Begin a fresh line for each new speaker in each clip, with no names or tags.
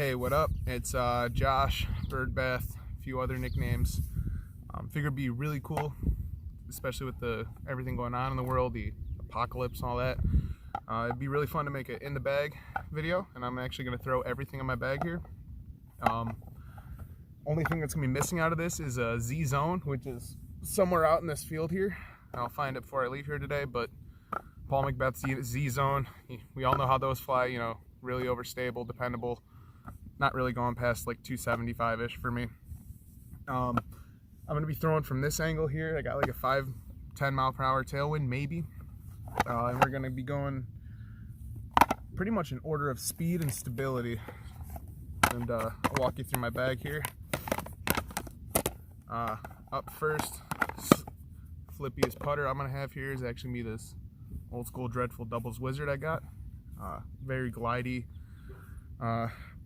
Hey, what up? It's Josh, Birdbath, a few other nicknames. Figured it'd be really cool, especially with everything going on in the world, the apocalypse and all that. It'd be really fun to make an in the bag video, and I'm actually going to throw everything in my bag here. Only thing that's going to be missing out of this is a Z zone, which is somewhere out in this field here. I'll find it before I leave here today, but Paul Macbeth's Z zone, we all know how those fly, you know, really overstable, dependable, not really going past like 275-ish for me. I'm going to be throwing from this angle here. I got like a 5-10 mile per hour tailwind maybe, and we're going to be going pretty much in order of speed and stability. And I'll walk you through my bag here. Up first, flippiest putter I'm going to have here is actually be this old school Dreadful Doubles Wizard I got. Very glidey.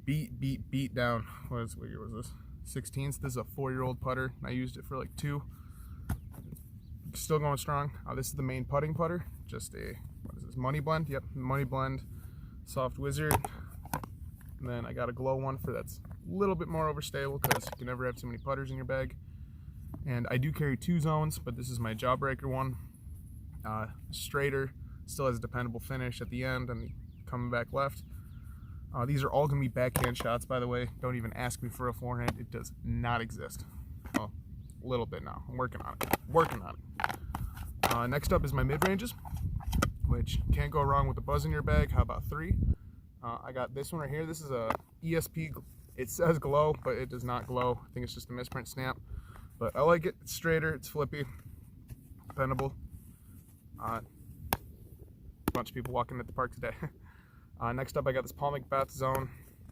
Beat down. What year was this? 16th. This is a 4-year-old putter. I used it for like 2. Still going strong. This is the main putting putter. Just a, what is this? Money Blend. Yep, Money Blend Soft Wizard. And then I got a glow one for that's a little bit more overstable because you can never have too many putters in your bag. And I do carry 2 zones, but this is my Jawbreaker one. Straighter, still has a dependable finish at the end and coming back left. These are all going to be backhand shots, by the way. Don't even ask me for a forehand. It does not exist. Well, a little bit now. I'm working on it. Next up is my mid-ranges, which can't go wrong with the buzz in your bag. How about 3? I got this one right here. This is a ESP. It says glow, but it does not glow. I think it's just a misprint stamp. But I like it. It's straighter. It's flippy. Dependable. A bunch of people walking at the park today. Next up, I got this Paul Macbeth zone,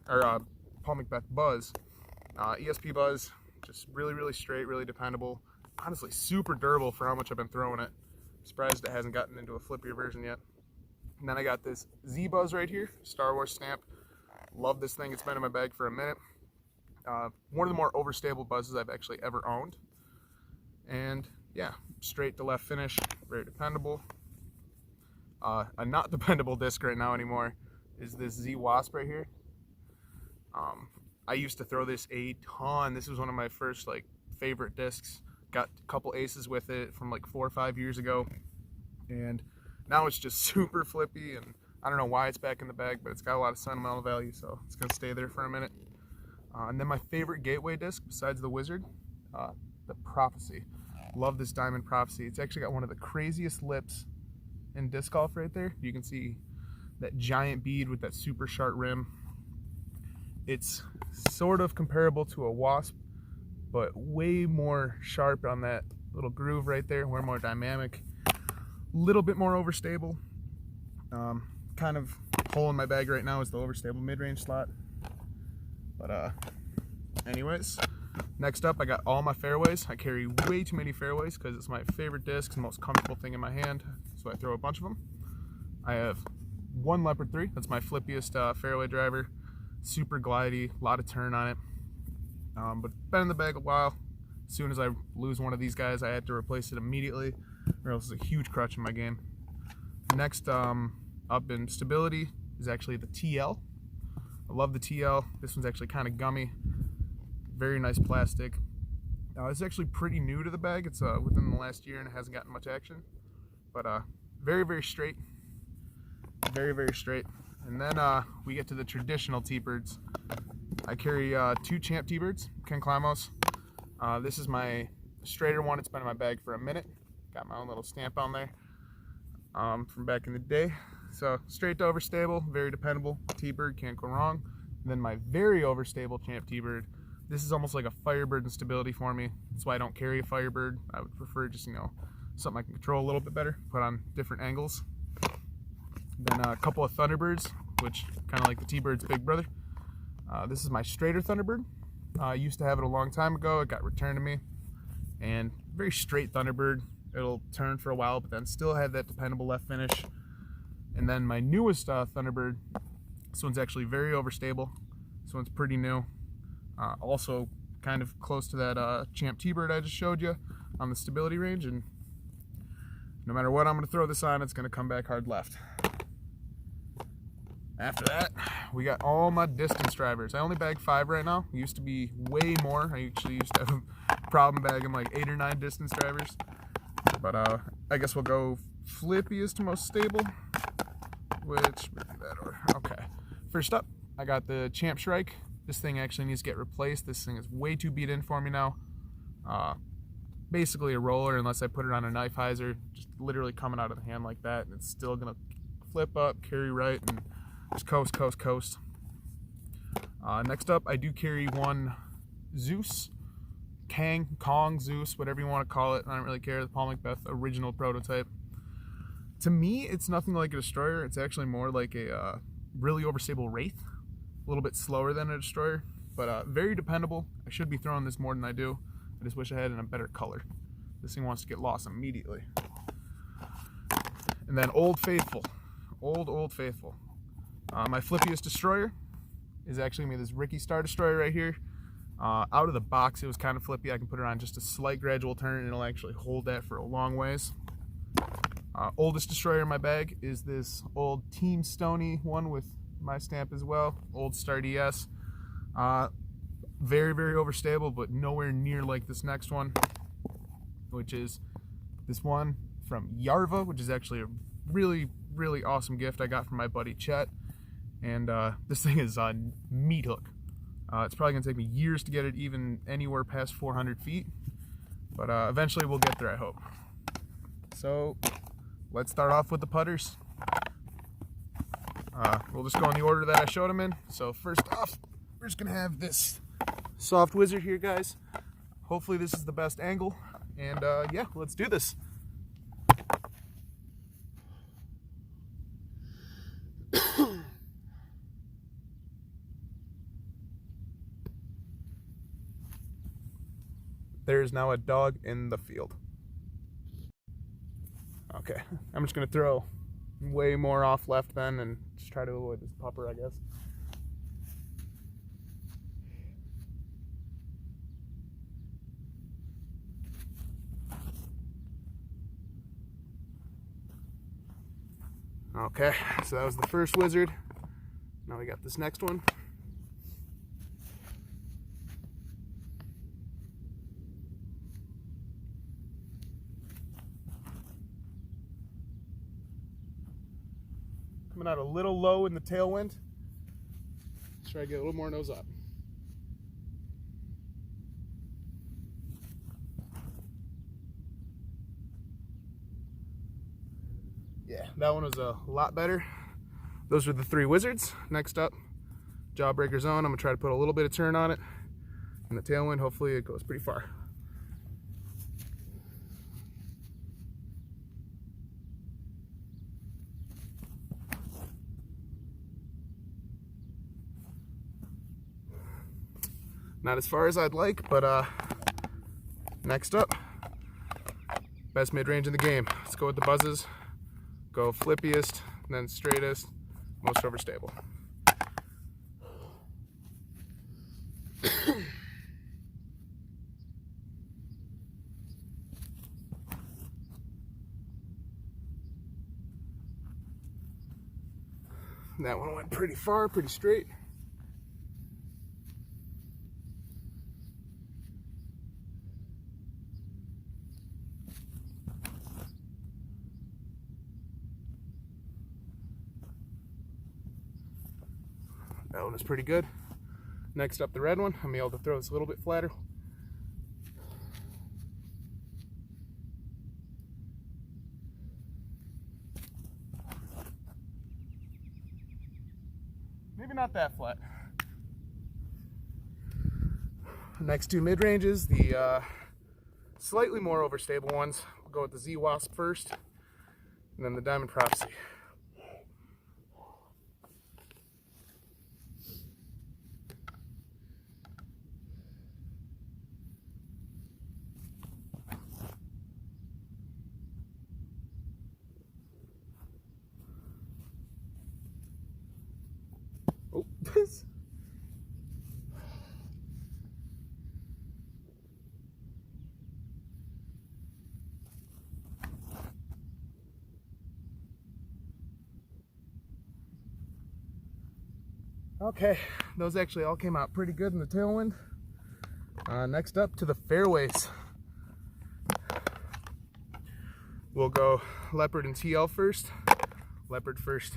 or Paul Macbeth Buzz, ESP Buzz, just really straight, really dependable. Honestly, super durable for how much I've been throwing it. Surprised it hasn't gotten into a flippier version yet. And then I got this Z Buzz right here, Star Wars stamp. Love this thing. It's been in my bag for a minute. One of the more overstable buzzes I've actually ever owned. And yeah, straight to left finish, very dependable. A not dependable disc right now anymore is this Z Wasp right here. I used to throw this a ton. This was one of my first like favorite discs. Got a couple aces with it from like 4 or 5 years ago, and now it's just super flippy, and I don't know why it's back in the bag, but it's got a lot of sentimental value, so it's gonna stay there for a minute. And then my favorite gateway disc besides the Wizard, the Prophecy. Love this Diamond Prophecy. It's actually got one of the craziest lips in disc golf right there. You can see that giant bead with that super sharp rim. It's sort of comparable to a Wasp, but way more sharp on that little groove right there, way more dynamic, little bit more overstable. Kind of hole in my bag right now is the overstable mid-range slot. But anyways, next up I got all my fairways. I carry way too many fairways because it's my favorite disc, the most comfortable thing in my hand, so I throw a bunch of them. I have one Leopard 3, that's my flippiest fairway driver. Super glidey, a lot of turn on it. But been in the bag a while. As soon as I lose one of these guys, I had to replace it immediately, or else it's a huge crutch in my game. Next up in stability is actually the TL. I love the TL. This one's actually kind of gummy. Very nice plastic. It's actually pretty new to the bag. It's within the last year and it hasn't gotten much action. But very straight. Very straight. And then we get to the traditional T-Birds. I carry 2 Champ T-Birds, Ken Klamos. This is my straighter one. It's been in my bag for a minute. Got my own little stamp on there from back in the day. So straight to overstable, very dependable T-Bird, can't go wrong. And then my very overstable Champ T-Bird. This is almost like a Firebird in stability for me. That's why I don't carry a Firebird. I would prefer just, you know, something I can control a little bit better, put on different angles. Then a couple of Thunderbirds, which kind of like the T-Bird's big brother. This is my straighter Thunderbird. I used to have it a long time ago. It got returned to me. And very straight Thunderbird. It'll turn for a while, but then still have that dependable left finish. And then my newest Thunderbird, this one's actually very overstable. This one's pretty new. Also kind of close to that Champ T-Bird I just showed you on the stability range. And no matter what I'm going to throw this on, it's going to come back hard left. After that, we got all my distance drivers. I only bag 5 right now. It used to be way more. I actually used to have a problem bagging like 8 or 9 distance drivers. But I guess we'll go flippiest to most stable, which would be that order. Okay. First up, I got the Champ Shrike. This thing actually needs to get replaced. This thing is way too beat in for me now. Basically a roller unless I put it on a knife hyzer, just literally coming out of the hand like that, and it's still gonna flip up, carry right, and just coast, coast, coast. Next up, I do carry one Zeus, Kong, Zeus, whatever you want to call it. I don't really care. The Paul Macbeth original prototype. To me, it's nothing like a destroyer. It's actually more like a really overstable Wraith. A little bit slower than a destroyer, but very dependable. I should be throwing this more than I do. I just wish I had it in a better color. This thing wants to get lost immediately. And then Old Faithful. Old Faithful. My flippiest destroyer is actually going to be this Ricky Star Destroyer right here. Out of the box, it was kind of flippy. I can put it on just a slight gradual turn and it'll actually hold that for a long ways. Oldest destroyer in my bag is this old Team Stony one with my stamp as well. Old Star DS. Very, very overstable, but nowhere near like this next one, which is this one from Yarva, which is actually a really, really awesome gift I got from my buddy Chet. And this thing is on meat hook. It's probably gonna take me years to get it even anywhere past 400 feet, but eventually we'll get there, I hope. So let's start off with the putters. We'll just go in the order that I showed them in. So first off, we're just gonna have this soft wizard here, guys. Hopefully this is the best angle, and yeah, let's do this. There's now a dog in the field. Okay, I'm just gonna throw way more off left then and just try to avoid this pupper, I guess. Okay, so that was the first wizard. Now we got this next one. Coming out a little low in the tailwind. Let's try to get a little more nose up. Yeah, that one was a lot better. Those are the 3 wizards. Next up, Jawbreaker Zone. I'm gonna try to put a little bit of turn on it. In the tailwind, hopefully it goes pretty far. Not as far as I'd like, but next up, best mid-range in the game. Let's go with the buzzes. Go flippiest, then straightest, most overstable. That one went pretty far, pretty straight. That one is pretty good. Next up, the red one. I'm able to throw this a little bit flatter. Maybe not that flat. Next 2 mid-ranges, the slightly more overstable ones. We'll go with the Z-Wasp first, and then the Diamond Prophecy. Oh, Okay, those actually all came out pretty good in the tailwind. Next up to the fairways. We'll go leopard and TL first. Leopard first.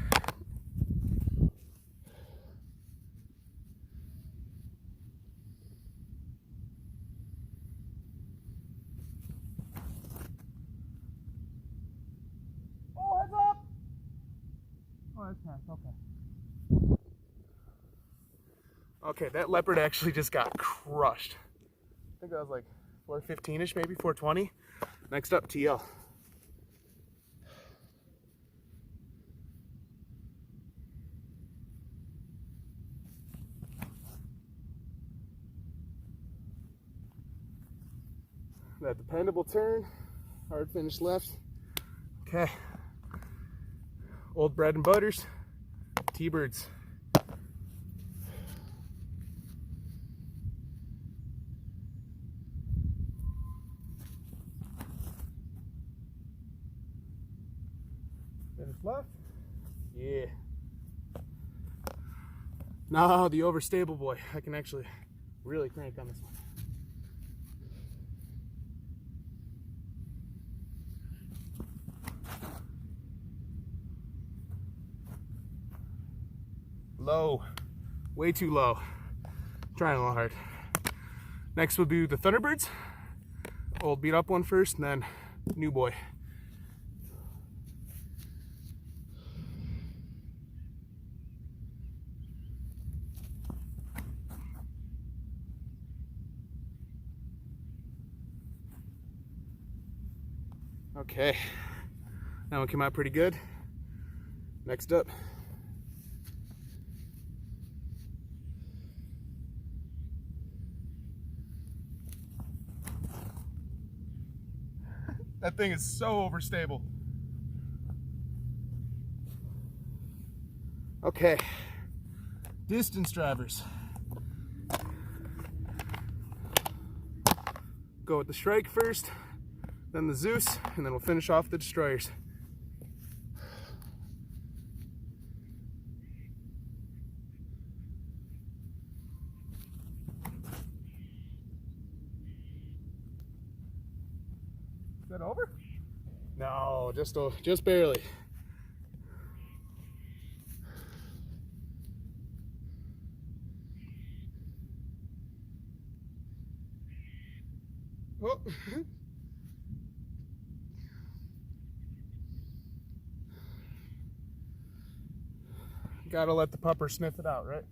Oh, heads up! Oh, that's past, okay. Okay, that leopard actually just got crushed. I think that was like 415-ish, maybe 420. Next up, TL. That dependable turn, hard finish left. Okay. Old bread and butters, T-birds. Finish left. Yeah. Now the overstable boy. I can actually really crank on this one. Low, way too low. Trying a little hard. Next we'll do the Thunderbirds. Old beat up one first, and then new boy. Okay, that one came out pretty good. Next up. That thing is so overstable. Okay, distance drivers. Go with the Strike first, then the Zeus, and then we'll finish off the Destroyers. Is that over? No, just barely. Oh. Gotta let the pupper sniff it out, right?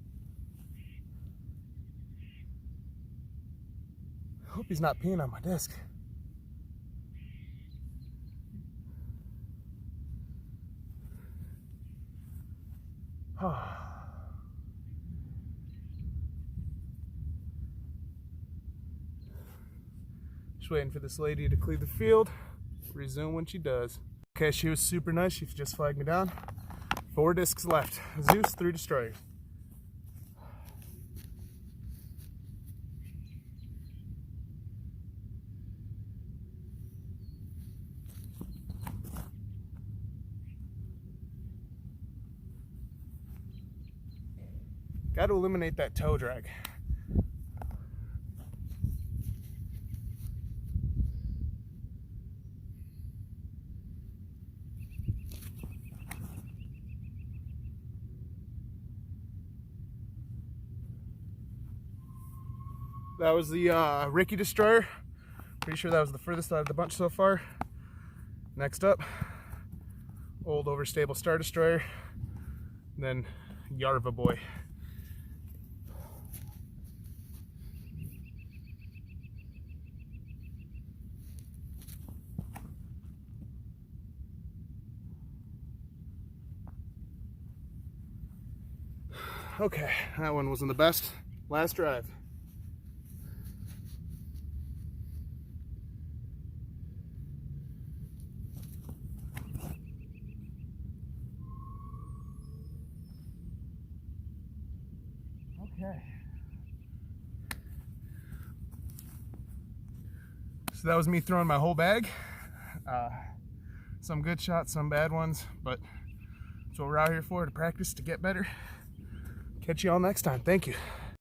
Hope he's not peeing on my disc. Just waiting for this lady to clear the field. Resume when she does. Okay, she was super nice. She just flagged me down. 4 discs left. Zeus, 3 Destroyers. Got to eliminate that toe drag. That was the Ricky Destroyer. Pretty sure that was the furthest out of the bunch so far. Next up, old overstable Star Destroyer, and then Yarva Boy. Okay, that one wasn't the best. Last drive. Okay. So that was me throwing my whole bag. Some good shots, some bad ones, but that's what we're out here for, to practice, to get better. catch you all next time. Thank you.